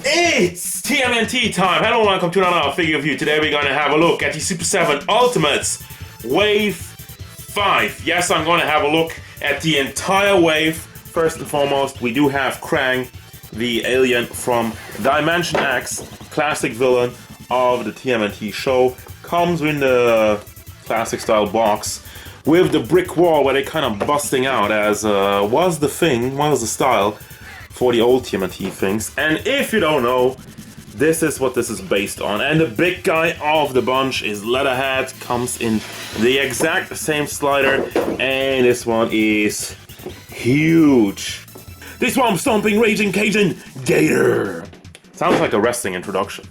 It's TMNT time! Hello and welcome to another figure review. Today we're going to have a look at the Super7 Ultimates Wave 5. Yes, I'm going to have a look at the entire wave. First and foremost, we do have Krang, the alien from Dimension X, classic villain of the TMNT show. Comes in the classic style box with the brick wall where they kind of busting out, as was the style for the old TMNT things. And if you don't know, this is what this is based on. And the big guy of the bunch is Leatherhead, comes in the exact same slider, and this one is huge. This one, stomping, raging Cajun Gator. Sounds like a wrestling introduction.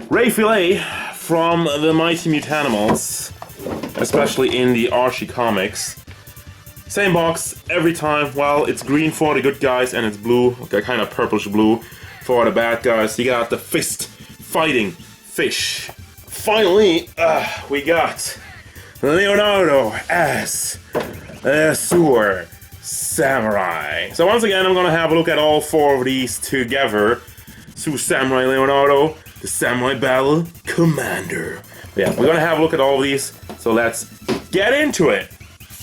Filet from the Mighty Mutanimals, especially in the Archie comics. Same box every time. Well, it's green for the good guys and it's blue, like kind of purplish blue for the bad guys. You got the fist fighting fish. Finally, we got Leonardo as a Sewer Samurai. So once again, I'm gonna have a look at all four of these together. Sewer Samurai Leonardo, the Samurai Battle Commander. Yeah, we're gonna have a look at all of these, so let's get into it.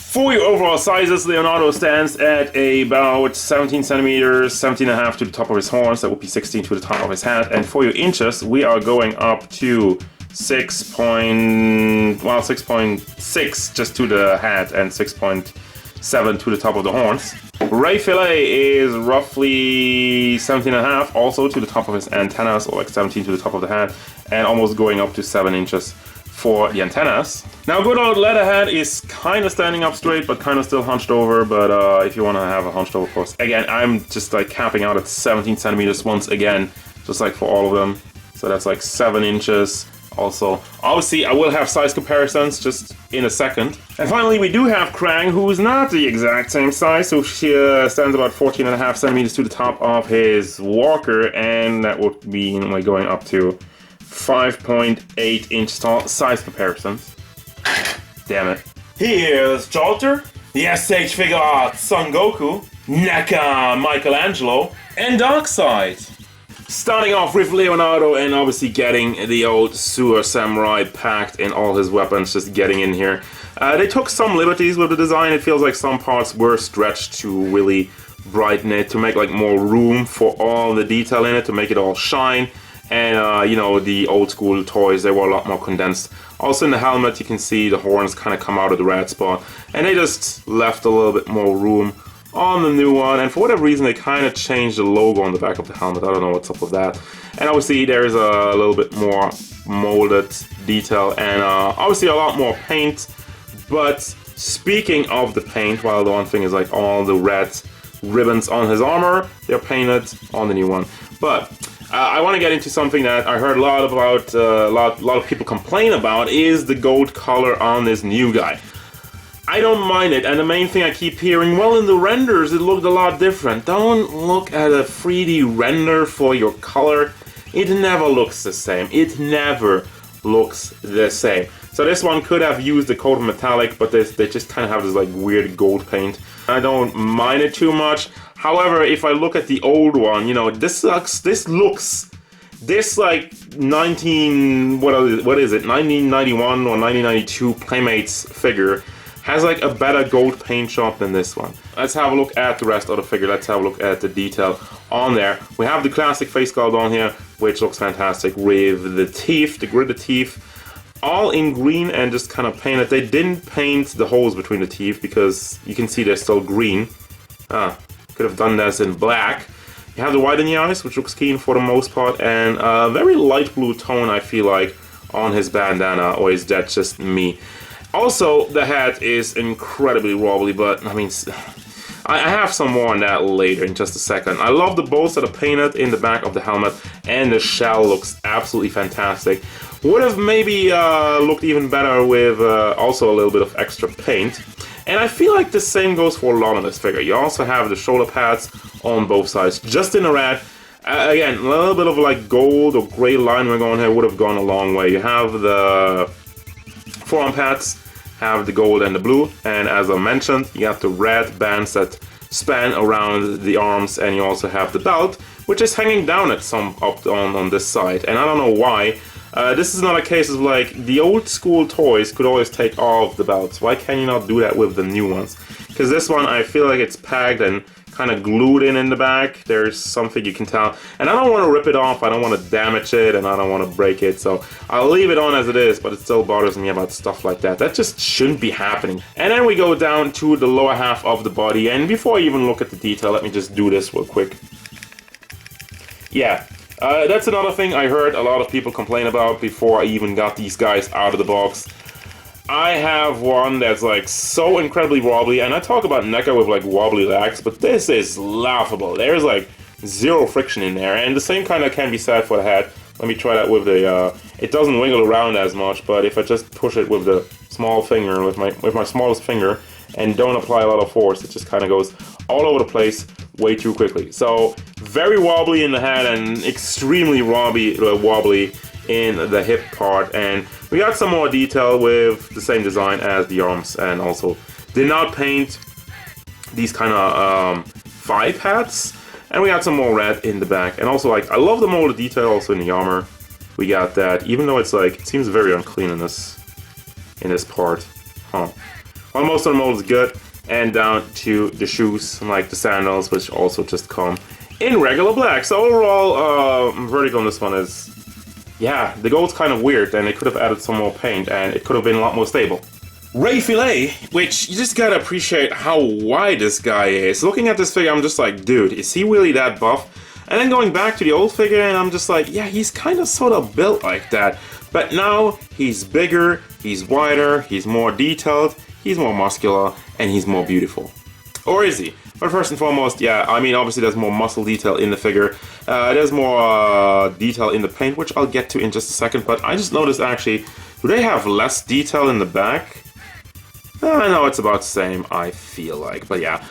For your overall sizes, Leonardo stands at about 17 centimeters, 17.5 to the top of his horns, that would be 16 to the top of his head. And for your inches, we are going up to 6.6 just to the head and 6.7 to the top of the horns. Filet is roughly 17.5 also to the top of his antennas, or like 17 to the top of the head, and almost going up to 7 inches for the antennas. Now good old Leatherhead is kind of standing up straight, but kind of still hunched over, but if you want to have a hunched over course. Again, I'm just like capping out at 17 centimeters once again, just like for all of them. So that's like 7 inches also. Obviously, I will have size comparisons just in a second. And finally, we do have Krang, who is not the exact same size, so she stands about 14.5 centimeters to the top of his walker, and that would be going up to 5.8 inch tall. Size comparisons. Damn it. Here's Jalter, the SH Figure Arts Son Goku, NECA Michelangelo, and Darkseid. Starting off with Leonardo and obviously getting the old Sewer Samurai packed in all his weapons, just getting in here. They took some liberties with the design. It feels like some parts were stretched to really brighten it, to make like more room for all the detail in it, to make it all shine. And, you know, the old school toys, they were a lot more condensed. Also in the helmet, you can see the horns kind of come out of the red spot. And they just left a little bit more room on the new one. And for whatever reason, they kind of changed the logo on the back of the helmet. I don't know what's up with that. And obviously, there's a little bit more molded detail. And obviously, a lot more paint. But speaking of the paint, while the one thing is like all the red ribbons on his armor, they're painted on the new one. But I want to get into something that I heard a lot about, a lot of people complain about, is the gold color on this new guy. I don't mind it, and the main thing I keep hearing, well, in the renders it looked a lot different. Don't look at a 3D render for your color. It never looks the same. It never looks the same. So this one could have used the coat of metallic, but they just kind of have this like weird gold paint. I don't mind it too much. However, if I look at the old one, you know, this like 1991 or 1992 Playmates figure has like a better gold paint job than this one. Let's have a look at the rest of the figure. Let's have a look at the detail on there. We have the classic face sculpt on here, which looks fantastic, with the teeth, the gridded teeth, all in green and just kind of painted. They didn't paint the holes between the teeth because you can see they're still green. Could have done this in black. You have the white in the eyes, which looks keen for the most part, and a very light blue tone, I feel like, on his bandana, or is that just me? Also, the head is incredibly wobbly, but I mean, I have some more on that later in just a second. I love the bolts that are painted in the back of the helmet, and the shell looks absolutely fantastic. Would have maybe looked even better with also a little bit of extra paint. And I feel like the same goes for a lot on this figure. You also have the shoulder pads on both sides, just in the red. Again, a little bit of like gold or gray line we're going here would have gone a long way. You have the forearm pads, have the gold and the blue, and as I mentioned, you have the red bands that span around the arms, and you also have the belt, which is hanging down at some up on this side, and I don't know why. This is not a case of like the old school toys could always take off the belts. Why can you not do that with the new ones? Because this one, I feel like it's pegged and kind of glued in the back. There's something you can tell, and I don't want to rip it off. I don't want to damage it, and I don't want to break it. So I'll leave it on as it is, but it still bothers me about stuff like that. That just shouldn't be happening. And then we go down to the lower half of the body, and before I even look at the detail, let me just do this real quick. Yeah. That's another thing I heard a lot of people complain about before I even got these guys out of the box. I have one that's like so incredibly wobbly, and I talk about NECA with like wobbly legs, but this is laughable. There's like zero friction in there, and the same kind of can be said for the head. Let me try that with the, it doesn't wiggle around as much, but if I just push it with the small finger, with my smallest finger, and don't apply a lot of force, it just kind of goes all over the place way too quickly. So very wobbly in the head and extremely wobbly in the hip part, and we got some more detail with the same design as the arms, and also did not paint these kind of thigh pads, and we got some more red in the back, and also like I love the molded detail also in the armor. We got that, even though it's like it seems very unclean in this part, huh? Well, most of the mold is good, and down to the shoes, like the sandals, which also just come in regular black. So overall, verdict on this one is, yeah, the gold's kind of weird, and they could have added some more paint, and it could have been a lot more stable. Ray Filet, which you just gotta appreciate how wide this guy is. Looking at this figure, I'm just like, dude, is he really that buff? And then going back to the old figure, and I'm just like, yeah, he's kind of sort of built like that. But now, he's bigger, he's wider, he's more detailed, he's more muscular, and he's more beautiful. Or is he? But first and foremost, yeah, I mean, obviously there's more muscle detail in the figure. There's more detail in the paint, which I'll get to in just a second. But I just noticed, actually, do they have less detail in the back? I know it's about the same, I feel like. But yeah,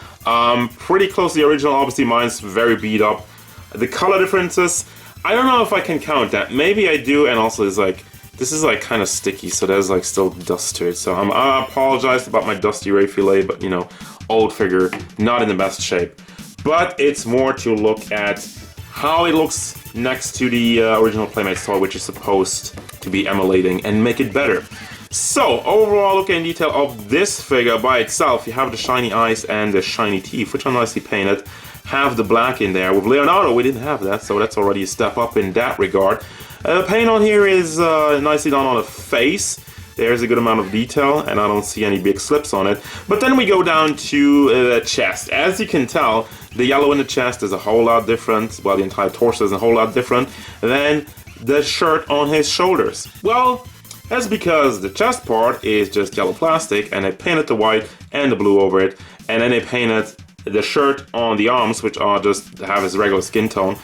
pretty close to the original. Obviously, mine's very beat up. The color differences, I don't know if I can count that. Maybe I do, and also it's like, this is like kind of sticky, so there's like still dust to it. So I apologize about my dusty Ray Filet, but you know, old figure, not in the best shape. But it's more to look at how it looks next to the original Playmates toy, which is supposed to be emulating and make it better. So overall, look in detail of this figure by itself. You have the shiny eyes and the shiny teeth, which are nicely painted. Have the black in there. With Leonardo, we didn't have that, so that's already a step up in that regard. The paint on here is nicely done on the face. There's a good amount of detail, and I don't see any big slips on it. But then we go down to the chest. As you can tell, the yellow in the chest is a whole lot different. Well, the entire torso is a whole lot different than the shirt on his shoulders. Well, that's because the chest part is just yellow plastic, and they painted the white and the blue over it, and then they painted the shirt on the arms, which are just have his regular skin tone,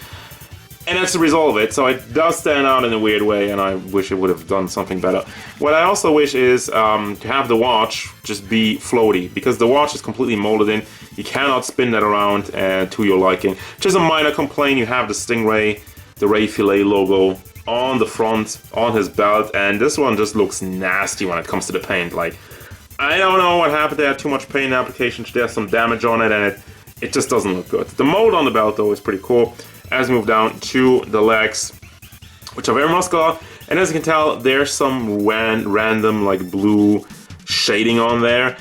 and that's to resolve it. So it does stand out in a weird way, and I wish it would have done something better. What I also wish is to have the watch just be floaty, because the watch is completely molded in. You cannot spin that around to your liking. Just a minor complaint, you have the Stingray, the Ray Filet logo on the front, on his belt, and this one just looks nasty when it comes to the paint. Like, I don't know what happened there, too much paint application, there's some damage on it, and it just doesn't look good. The mold on the belt, though, is pretty cool. As we move down to the legs, which are very muscular, and as you can tell, there's some random, like, blue shading on there.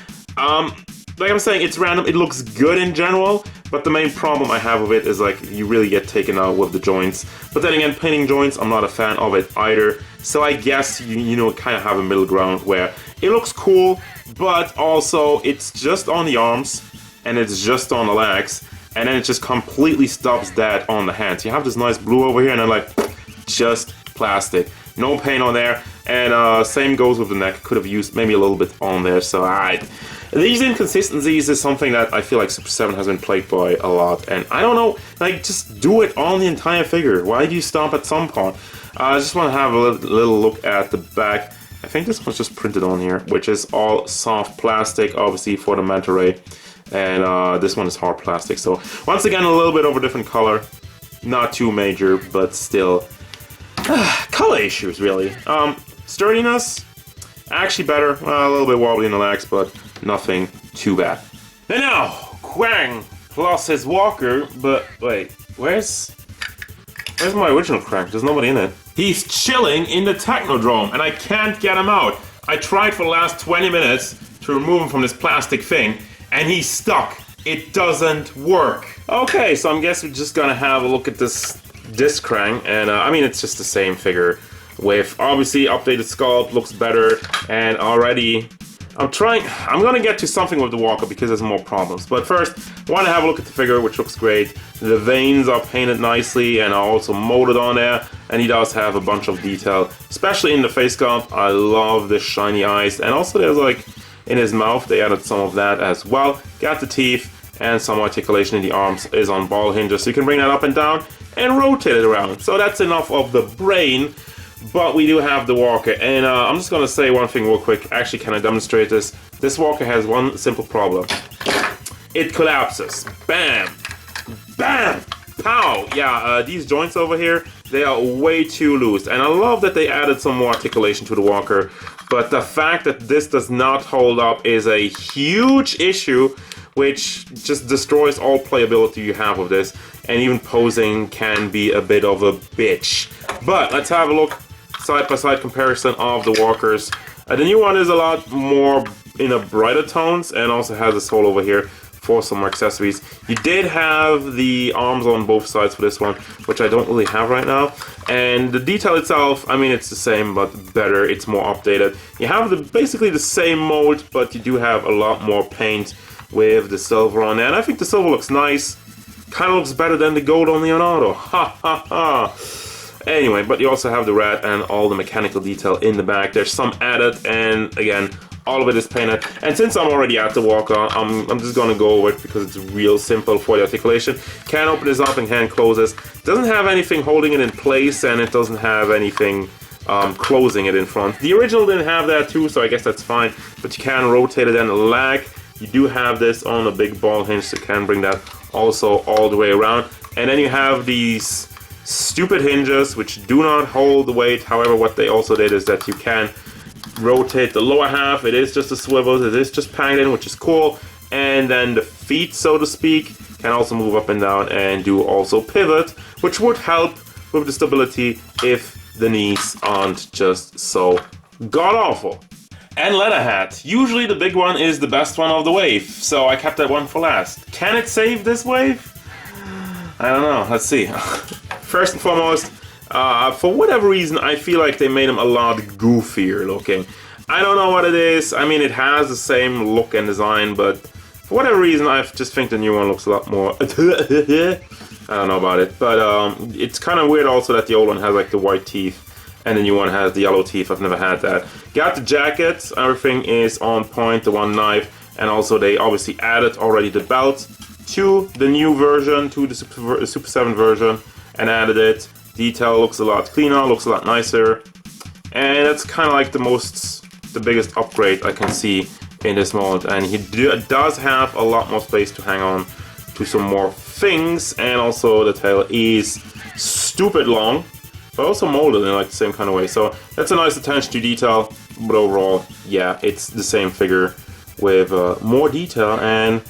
Like I'm saying, it's random, it looks good in general, but the main problem I have with it is, like, you really get taken out with the joints. But then again, painting joints, I'm not a fan of it either, so I guess you know, kind of have a middle ground where it looks cool, but also it's just on the arms, and it's just on the legs, and then it just completely stops that on the hands. You have this nice blue over here, and then like, just plastic. No paint on there, and same goes with the neck. Could have used maybe a little bit on there, so these inconsistencies is something that I feel like Super7 has been plagued by a lot, and I don't know, like, just do it on the entire figure. Why do you stop at some part? I just want to have a little look at the back. I think this one's just printed on here, which is all soft plastic, obviously for the manta ray, and this one is hard plastic. So once again, a little bit of a different color, not too major, but still color issues really. Sturdiness, actually better, a little bit wobbly in the legs, but nothing too bad. And now Krang plus his walker, but wait, where's Where's my original Krang? There's nobody in it. He's chilling in the Technodrome, and I can't get him out. I tried for the last 20 minutes to remove him from this plastic thing, and he's stuck. It doesn't work. Okay, so I guess we're just gonna have a look at this Krang, and I mean, it's just the same figure with obviously updated sculpt, looks better, and already I'm gonna get to something with the walker because there's more problems. But first, I want to have a look at the figure, which looks great. The veins are painted nicely and are also molded on there, and he does have a bunch of detail, especially in the face sculpt. I love the shiny eyes, and also there's like in his mouth, they added some of that as well. Got the teeth, and some articulation in the arms is on ball hinges, so you can bring that up and down and rotate it around. So that's enough of the brain. But we do have the walker, and I'm just gonna say one thing real quick. Actually, can I demonstrate this? This walker has one simple problem. It collapses. Bam! Bam! Pow! Yeah, these joints over here, they are way too loose. And I love that they added some more articulation to the walker. But the fact that this does not hold up is a huge issue, which just destroys all playability you have with this. And even posing can be a bit of a bitch. But let's have a look. Side-by-side comparison of the walkers. The new one is a lot more in a brighter tones and also has this hole over here for some more accessories. You did have the arms on both sides for this one, which I don't really have right now. And the detail itself, I mean, it's the same but better. It's more updated. You have basically the same mold, but you do have a lot more paint with the silver on there. And I think the silver looks nice. Kind of looks better than the gold on Leonardo. Ha ha ha. Anyway, but you also have the rat and all the mechanical detail in the back. There's some added, and again, all of it is painted. And since I'm already at the walker, I'm just gonna go over it because it's real simple for the articulation. Can open this up and can close this. Doesn't have anything holding it in place, and it doesn't have anything closing it in front. The original didn't have that too, so I guess that's fine. But you can rotate it and lag. You do have this on a big ball hinge, so you can bring that also all the way around. And then you have these stupid hinges which do not hold the weight. However, what they also did is that you can rotate the lower half. It is just a swivel, it is just packed in, which is cool. And then the feet, so to speak, can also move up and down and do also pivot, which would help with the stability if the knees aren't just so god-awful. And Leatherhead. Usually the big one is the best one of the wave, so I kept that one for last. Can it save this wave? I don't know, let's see. First and foremost, for whatever reason, I feel like they made him a lot goofier looking. I don't know what it is. I mean, it has the same look and design, but for whatever reason, I just think the new one looks a lot more... I don't know about it, but it's kind of weird also that the old one has like the white teeth and the new one has the yellow teeth. I've never had that. Got the jacket, everything is on point, the one knife, and also they obviously added already the belt to the new version, to the Super 7 version, and added it. Detail looks a lot cleaner, looks a lot nicer, and that's kind of like the biggest upgrade I can see in this mold. And he does have a lot more space to hang on to some more things, and also the tail is stupid long, but also molded in like the same kind of way. So that's a nice attention to detail, but overall, yeah, it's the same figure with more detail and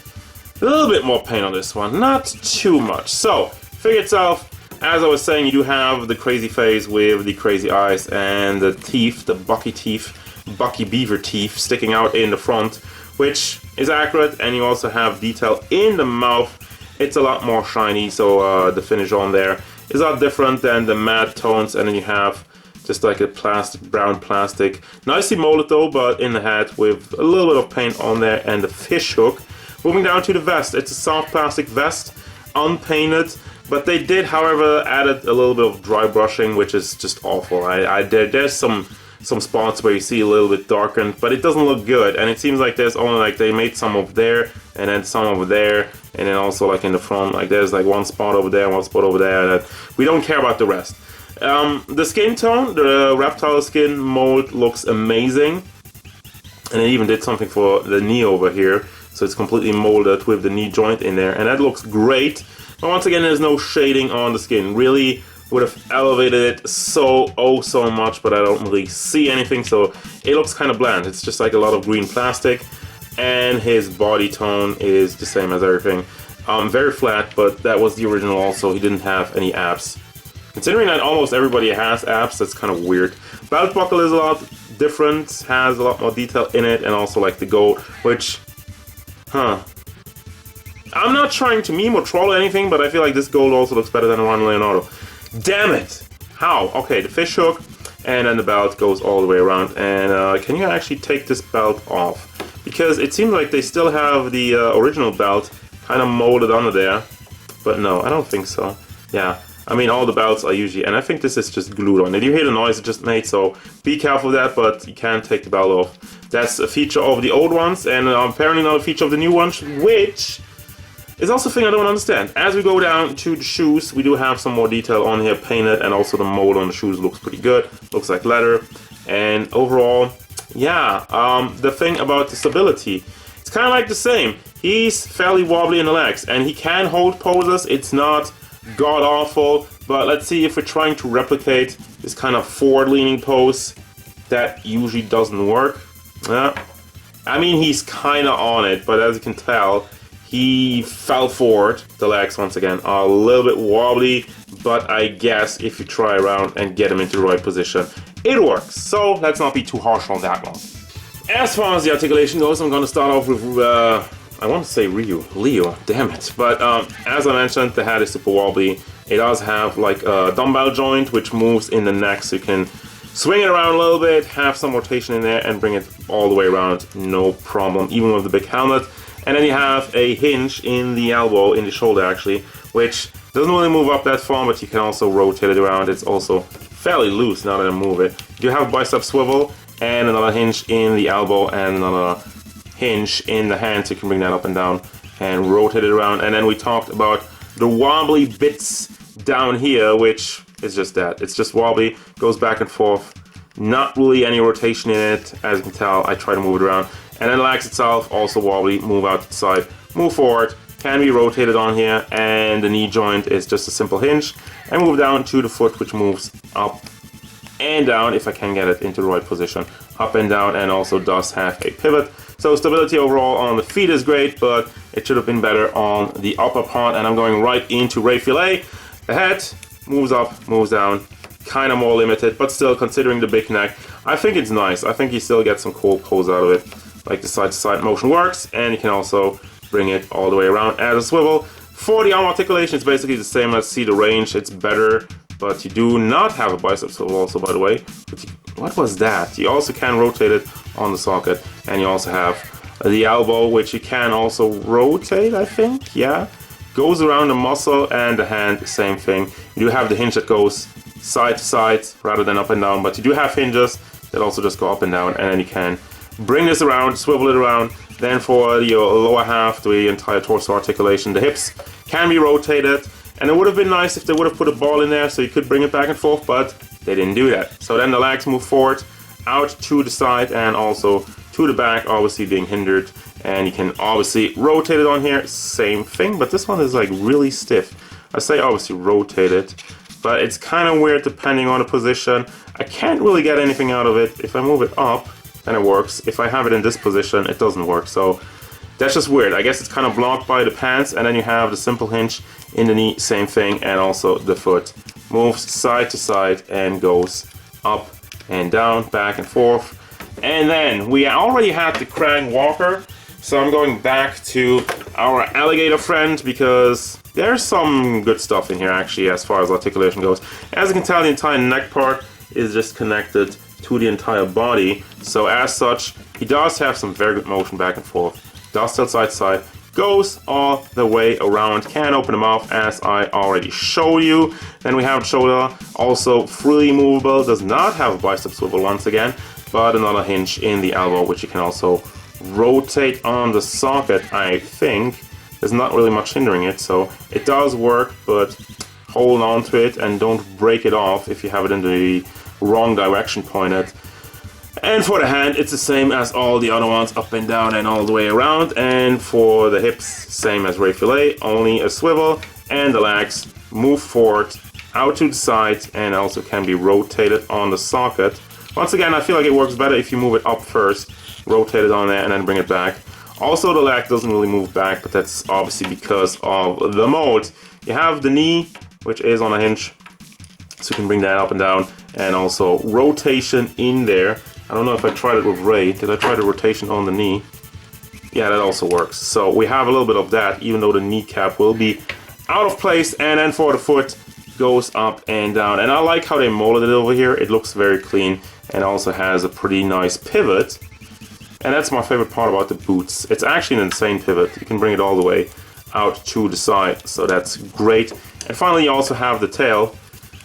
a little bit more paint on this one, not too much. So, figure itself, as I was saying, you do have the crazy face with the crazy eyes and the teeth, the Bucky beaver teeth sticking out in the front, which is accurate, and you also have detail in the mouth. It's a lot more shiny, so the finish on there is a lot different than the matte tones, and then you have just like a brown plastic. Nicely molded though, but in the head with a little bit of paint on there and the fish hook. Moving down to the vest, it's a soft plastic vest, unpainted, but they did, however, added a little bit of dry brushing, which is just awful. There's some spots where you see a little bit darkened, but it doesn't look good, and it seems like there's only like they made some over there, and then some over there, and then also like in the front, like there's like one spot over there, one spot over there, that we don't care about the rest. The skin tone, the reptile skin mold looks amazing, and it even did something for the knee over here. So it's completely molded with the knee joint in there, and that looks great. But once again, there's no shading on the skin. Really would have elevated it so much, but I don't really see anything, so it looks kind of bland. It's just like a lot of green plastic, and his body tone is the same as everything. Very flat, but that was the original also. He didn't have any abs. Considering that almost everybody has abs, that's kind of weird. Belt buckle is a lot different, has a lot more detail in it, and also like the gold, which, I'm not trying to meme or troll or anything, but I feel like this gold also looks better than the one in Leonardo. Damn it! How? Okay, the fish hook, and then the belt goes all the way around. And can you actually take this belt off? Because it seems like they still have the original belt kind of molded under there. But no, I don't think so. Yeah, I mean all the belts are usually, and I think this is just glued on. Did you hear the noise it just made? So be careful of that, but you can't take the belt off. That's a feature of the old ones, and apparently not a feature of the new ones, which is also a thing I don't understand. As we go down to the shoes, we do have some more detail on here painted, and also the mold on the shoes looks pretty good. Looks like leather, and overall, yeah, the thing about the stability, it's kind of like the same. He's fairly wobbly in the legs, and he can hold poses. It's not god-awful, but let's see if we're trying to replicate this kind of forward-leaning pose. That usually doesn't work. I mean, he's kind of on it, but as you can tell, he fell forward. The legs, once again, are a little bit wobbly, but I guess if you try around and get him into the right position, it works. So let's not be too harsh on that one. As far as the articulation goes, I'm going to start off with, I want to say Leo, damn it. But as I mentioned, the head is super wobbly. It does have like a dumbbell joint, which moves in the neck, so you can swing it around a little bit, have some rotation in there, and bring it all the way around, no problem, even with the big helmet. And then you have a hinge in the elbow, in the shoulder actually, which doesn't really move up that far, but you can also rotate it around. It's also fairly loose now that I move it. You have bicep swivel, and another hinge in the elbow, and another hinge in the hand, so you can bring that up and down and rotate it around. And then we talked about the wobbly bits down here, which is just that. It's just wobbly, goes back and forth, not really any rotation in it. As you can tell, I try to move it around. And then the legs itself, also wobbly, move out to the side, move forward, can be rotated on here, and the knee joint is just a simple hinge, and move down to the foot, which moves up and down, if I can get it into the right position, up and down, and also does have a pivot. So stability overall on the feet is great, but it should have been better on the upper part, and I'm going right into Filet. The head moves up, moves down, kind of more limited, but still, considering the big neck, I think it's nice. I think you still get some cool pose out of it. Like the side-to-side motion works, and you can also bring it all the way around as a swivel. For the arm articulation, it's basically the same. Let's see the range, it's better, but you do not have a bicep swivel also, by the way. What was that? You also can rotate it on the socket, and you also have the elbow, which you can also rotate, I think, yeah. Goes around the muscle, and the hand, same thing. You do have the hinge that goes side to side rather than up and down, but you do have hinges that also just go up and down, and then you can bring this around, swivel it around. Then for your lower half, the entire torso articulation, the hips can be rotated. And it would have been nice if they would have put a ball in there so you could bring it back and forth, but they didn't do that. So then the legs move forward, out to the side, and also to the back, obviously being hindered. And you can obviously rotate it on here, same thing, but this one is like really stiff. I say obviously rotate it, but it's kind of weird depending on the position. I can't really get anything out of it. If I move it up, then it works. If I have it in this position, it doesn't work. So that's just weird. I guess it's kind of blocked by the pants, and then you have the simple hinge in the knee, same thing, and also the foot moves side to side and goes up and down, back and forth. And then we already had the Krang walker, so I'm going back to our alligator friend because there's some good stuff in here actually as far as articulation goes. As you can tell, the entire neck part is just connected to the entire body, so as such he does have some very good motion back and forth, does tilt side to side, goes all the way around, can open the mouth as I already showed you. Then we have the shoulder, also freely movable, does not have a bicep swivel once again, but another hinge in the elbow which you can also rotate on the socket. I think there's not really much hindering it, so it does work, but hold on to it and don't break it off if you have it in the wrong direction pointed. And for the hand, it's the same as all the other ones, up and down and all the way around. And for the hips, same as Filet, only a swivel, and the legs move forward, out to the side, and also can be rotated on the socket. Once again, I feel like it works better if you move it up first, rotate it on there, and then bring it back. Also, the leg doesn't really move back, but that's obviously because of the mold. You have the knee, which is on a hinge, so you can bring that up and down, and also rotation in there. I don't know if I tried it with Ray. Did I try the rotation on the knee? Yeah, that also works. So we have a little bit of that, even though the kneecap will be out of place. And then for the foot, goes up and down. And I like how they molded it over here. It looks very clean and also has a pretty nice pivot. And that's my favorite part about the boots. It's actually an insane pivot. You can bring it all the way out to the side, so that's great. And finally, you also have the tail,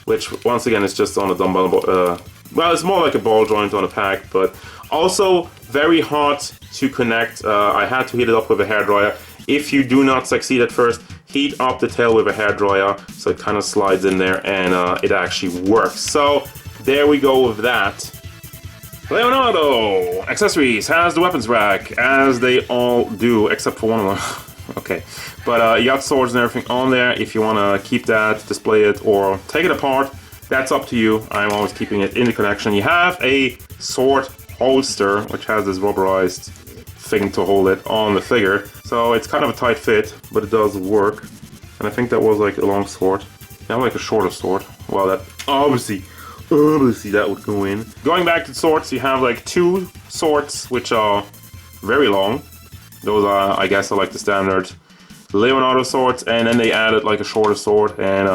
which once again is just on a dumbbell. Well, it's more like a ball joint on a pack, but also very hard to connect. I had to heat it up with a hairdryer. If you do not succeed at first, heat up the tail with a hairdryer so it kind of slides in there and it actually works. So there we go with that. Leonardo accessories has the weapons rack, as they all do, except for one of them. Okay, but you got swords and everything on there. If you want to keep that, display it, or take it apart, that's up to you. I'm always keeping it in the collection. You have a sword holster, which has this rubberized thing to hold it on the figure. So it's kind of a tight fit, but it does work. And I think that was like a long sword. Now like a shorter sword. Well, that obviously that would go in. Going back to swords, you have like two swords, which are very long. Those are, I guess, are like the standard Leonardo swords, and then they added like a shorter sword. And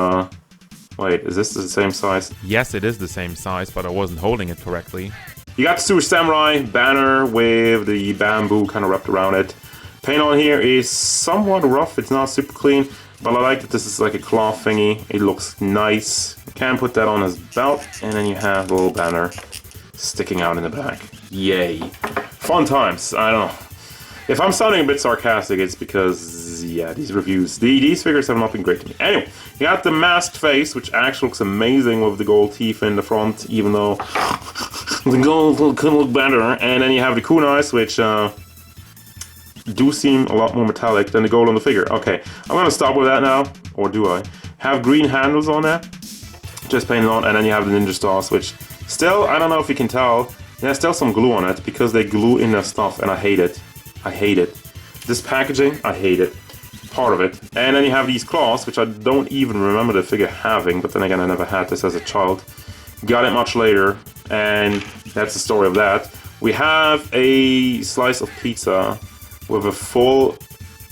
wait, is this the same size? Yes, it is the same size, but I wasn't holding it correctly. You got the Sewer Samurai banner with the bamboo kind of wrapped around it. Paint on here is somewhat rough. It's not super clean, but I like that this is like a cloth thingy. It looks nice. You can put that on his belt, and then you have the little banner sticking out in the back. Yay. Fun times. I don't know. If I'm sounding a bit sarcastic, it's because, yeah, these reviews, these figures have not been great to me. Anyway, you got the masked face, which actually looks amazing with the gold teeth in the front, even though the gold could look better. And then you have the kunais, which do seem a lot more metallic than the gold on the figure. Okay, I'm going to stop with that now, or do I? Have green handles on there, just painted on, and then you have the ninja stars, which still, I don't know if you can tell, there's still some glue on it, because they glue in their stuff, and I hate it. I hate it. This packaging, I hate it. Part of it. And then you have these claws, which I don't even remember the figure having, but then again, I never had this as a child. Got it much later, and that's the story of that. We have a slice of pizza with a full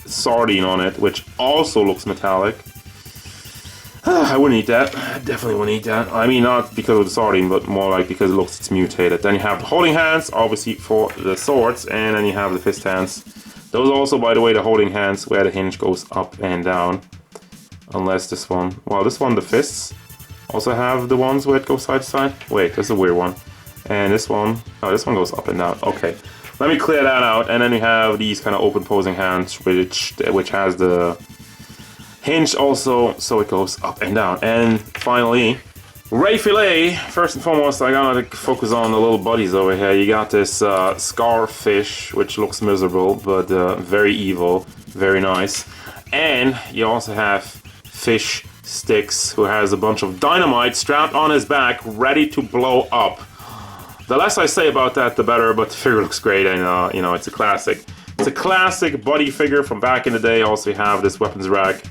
sardine on it, which also looks metallic. I wouldn't eat that. I definitely wouldn't eat that. I mean, not because of the sardine, but more like because it looks it's mutated. Then you have the holding hands, obviously for the swords, and then you have the fist hands. Those also, by the way, the holding hands where the hinge goes up and down. Unless this one. Well, this one, the fists, also have the ones where it goes side to side. Wait, that's a weird one. And this one, oh, this one goes up and down. Okay, let me clear that out. And then we have these kind of open posing hands, which has the hinge also, so it goes up and down. And finally, Ray Filet. First and foremost, I gotta focus on the little buddies over here. You got this scarfish, which looks miserable, but very evil, very nice. And you also have Fish Sticks, who has a bunch of dynamite strapped on his back, ready to blow up. The less I say about that, the better, but the figure looks great, and you know, it's a classic. It's a classic buddy figure from back in the day. Also, you have this weapons rack,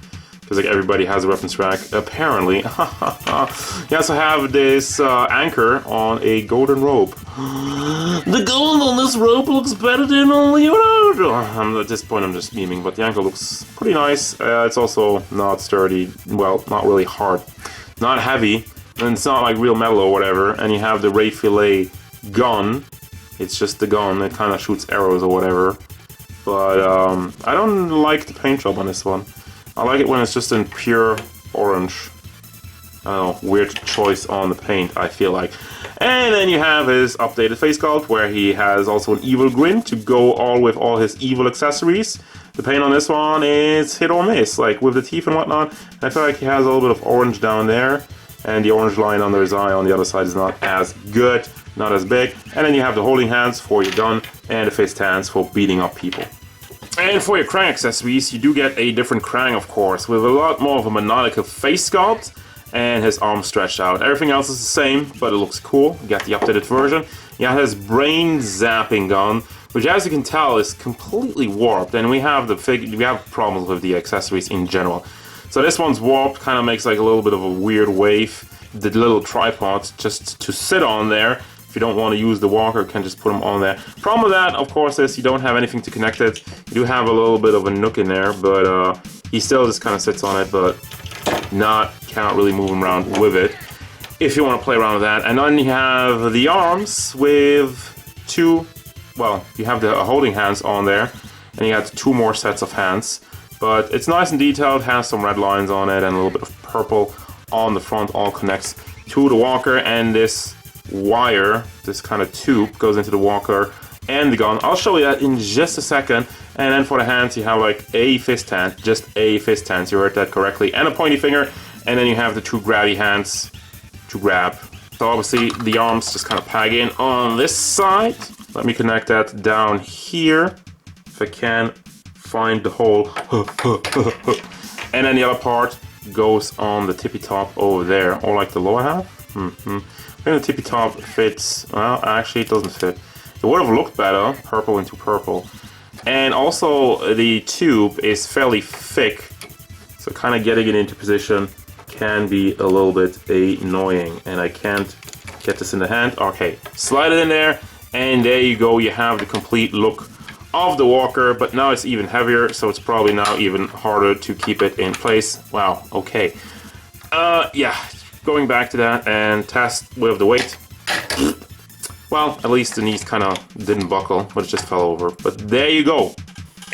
because like everybody has a weapons rack, apparently. You also have this anchor on a golden rope. The gold on this rope looks better than on Leonardo. At this point I'm just memeing, but the anchor looks pretty nice. It's also not sturdy, well, not really hard. Not heavy, and it's not like real metal or whatever. And you have the Ray Filet gun. It's just the gun, it kind of shoots arrows or whatever. But I don't like the paint job on this one. I like it when it's just in pure orange. I don't know, weird choice on the paint, I feel like. And then you have his updated face sculpt, where he has also an evil grin to go all with all his evil accessories. The paint on this one is hit or miss, like with the teeth and whatnot. I feel like he has a little bit of orange down there, and the orange line under his eye on the other side is not as good, not as big. And then you have the holding hands for your gun, and the fist hands for beating up people. And for your Krang accessories, you do get a different Krang, of course, with a lot more of a maniacal face sculpt and his arms stretched out. Everything else is the same, but it looks cool. You got the updated version. You got his brain zapping gun, which, as you can tell, is completely warped. And we have problems with the accessories in general. So this one's warped, kind of makes like a little bit of a weird wave. the little tripods just to sit on there. If you don't want to use the walker, you can just put them on there. Problem with that, of course, is you don't have anything to connect it. You do have a little bit of a nook in there, but he still just kind of sits on it, but cannot really move him around with it. If you want to play around with that. And then you have the arms with two, well, you have the holding hands on there, and you got 2 more sets of hands. But it's nice and detailed, has some red lines on it and a little bit of purple on the front, all connects to the walker, and this wire, this kind of tube, goes into the walker and the gun. I'll show you that in just a second. And then for the hands, you have like a fist hand, just a fist hand, you heard that correctly, and a pointy finger, and then you have the 2 grabby hands to grab. So obviously the arms just kind of peg in on this side. Let me connect that down here, if I can find the hole. And then the other part goes on the tippy top over there, or like the lower half. I think the tippy top fits, well, actually it doesn't fit. It would have looked better, purple into purple. And also the tube is fairly thick, so kind of getting it into position can be a little bit annoying. And I can't get this in the hand. Okay, slide it in there, and there you go, you have the complete look of the walker, but now it's even heavier, so it's probably now even harder to keep it in place. Wow, okay. Yeah, going back to that and test with the weight. Well, at least the knees kind of didn't buckle, but it just fell over. But there you go.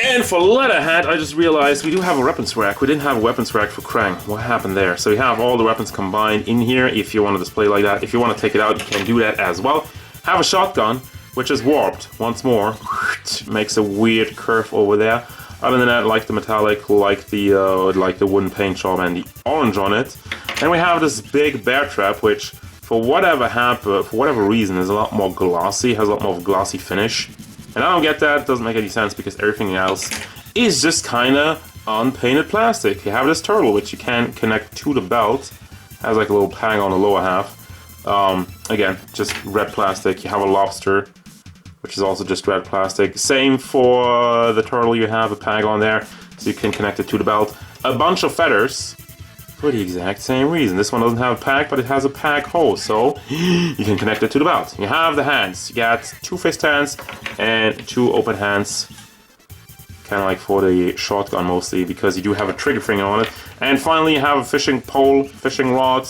And for Leatherhead, I just realized we do have a weapons rack. We didn't have a weapons rack for Krang. What happened there? So you have all the weapons combined in here if you want to display like that. If you want to take it out, you can do that as well. Have a shotgun, which is warped once more. Makes a weird curve over there. Other than that, like the metallic, like the wooden paint job and the orange on it. And we have this big bear trap, which for whatever reason is a lot more glossy, has a lot more glossy finish. And I don't get that, it doesn't make any sense because everything else is just kinda unpainted plastic. You have this turtle which you can connect to the belt, has like a little peg on the lower half. Again, just red plastic. You have a lobster, which is also just red plastic. Same for the turtle, you have a peg on there, so you can connect it to the belt. A bunch of feathers, for the exact same reason. This one doesn't have a peg, but it has a peg hole, so you can connect it to the belt. You have the hands. You got 2 fist hands and 2 open hands. Kind of like for the shotgun mostly, because you do have a trigger finger on it. And finally you have a fishing pole, fishing rod.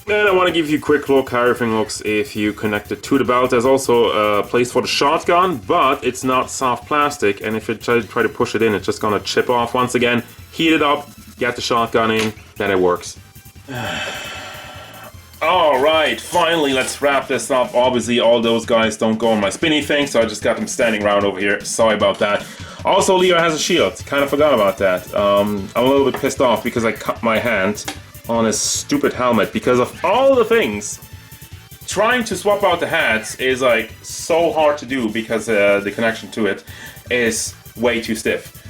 And I want to give you a quick look how everything looks if you connect it to the belt. There's also a place for the shotgun, but it's not soft plastic, and if you try to push it in, it's just gonna chip off. Once again, heat it up, get the shotgun in, then it works. Alright, finally let's wrap this up. Obviously all those guys don't go on my spinny thing, so I just got them standing around over here. Sorry about that. Also, Leo has a shield. Kind of forgot about that. I'm a little bit pissed off because I cut my hand on his stupid helmet. Because of all the things, trying to swap out the hats is like so hard to do because the connection to it is way too stiff.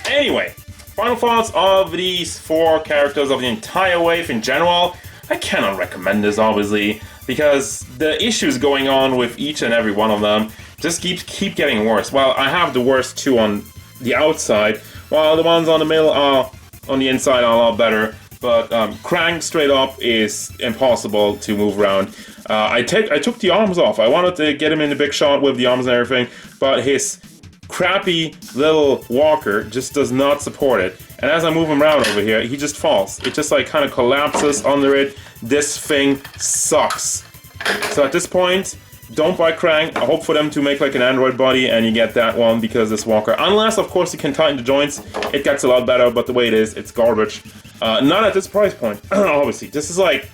Anyway, final thoughts of these 4 characters of the entire wave in general. I cannot recommend this, obviously, because the issues going on with each and every one of them just keep getting worse. Well, I have the worst 2 on the outside, while the ones on the middle are on the inside are a lot better. But Krang straight up is impossible to move around. I took the arms off. I wanted to get him in the big shot with the arms and everything, but his crappy little walker just does not support it. And as I move him around over here, he just falls. It just like kind of collapses under it. This thing sucks. So at this point, don't buy Krang. I hope for them to make like an Android body and you get that one because this walker, unless of course you can tighten the joints, it gets a lot better, but the way it is, it's garbage. Not at this price point, obviously. This is like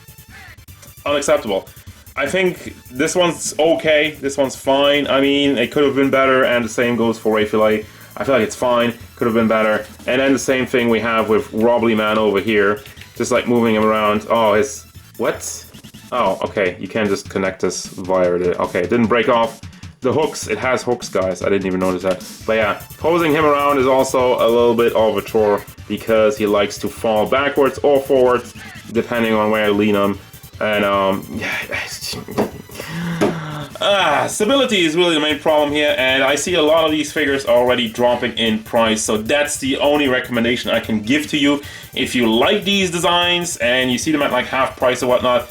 unacceptable. I think this one's okay, this one's fine. I mean, it could have been better, and the same goes for Filet. I feel like it's fine, could have been better. And then the same thing we have with Wobbly Man over here. Just like moving him around. Oh, his... what? Oh, okay, you can just connect this via the... okay, it didn't break off. The hooks, it has hooks, guys. I didn't even notice that. But yeah, posing him around is also a little bit of a chore because he likes to fall backwards or forwards, depending on where I lean him. And, Stability is really the main problem here, and I see a lot of these figures already dropping in price, so that's the only recommendation I can give to you. If you like these designs and you see them at like half price or whatnot,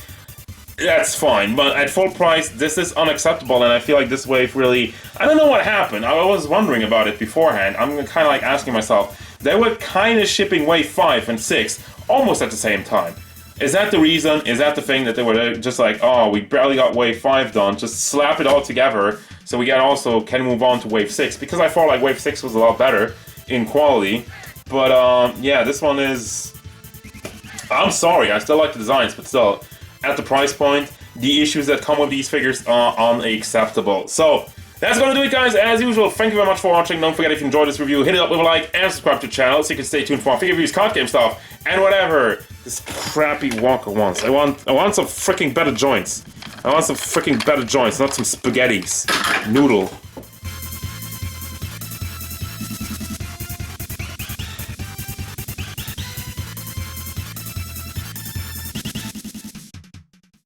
that's fine, but at full price, this is unacceptable, and I feel like this wave really... I don't know what happened. I was wondering about it beforehand. I'm kind of like asking myself, they were kind of shipping wave 5 and 6 almost at the same time. Is that the reason? Is that the thing that they were just like, oh, we barely got wave 5 done, just slap it all together so we can move on to wave 6? Because I felt like wave 6 was a lot better in quality. But yeah, this one is... I'm sorry, I still like the designs, but still, at the price point, the issues that come with these figures are unacceptable. So, that's gonna do it, guys. As usual, thank you very much for watching. Don't forget, if you enjoyed this review, hit it up with a like and subscribe to the channel so you can stay tuned for more figure reviews, card game stuff, and whatever this crappy Walker wants. I want some freaking better joints. I want some freaking better joints, not some spaghettis. Noodle.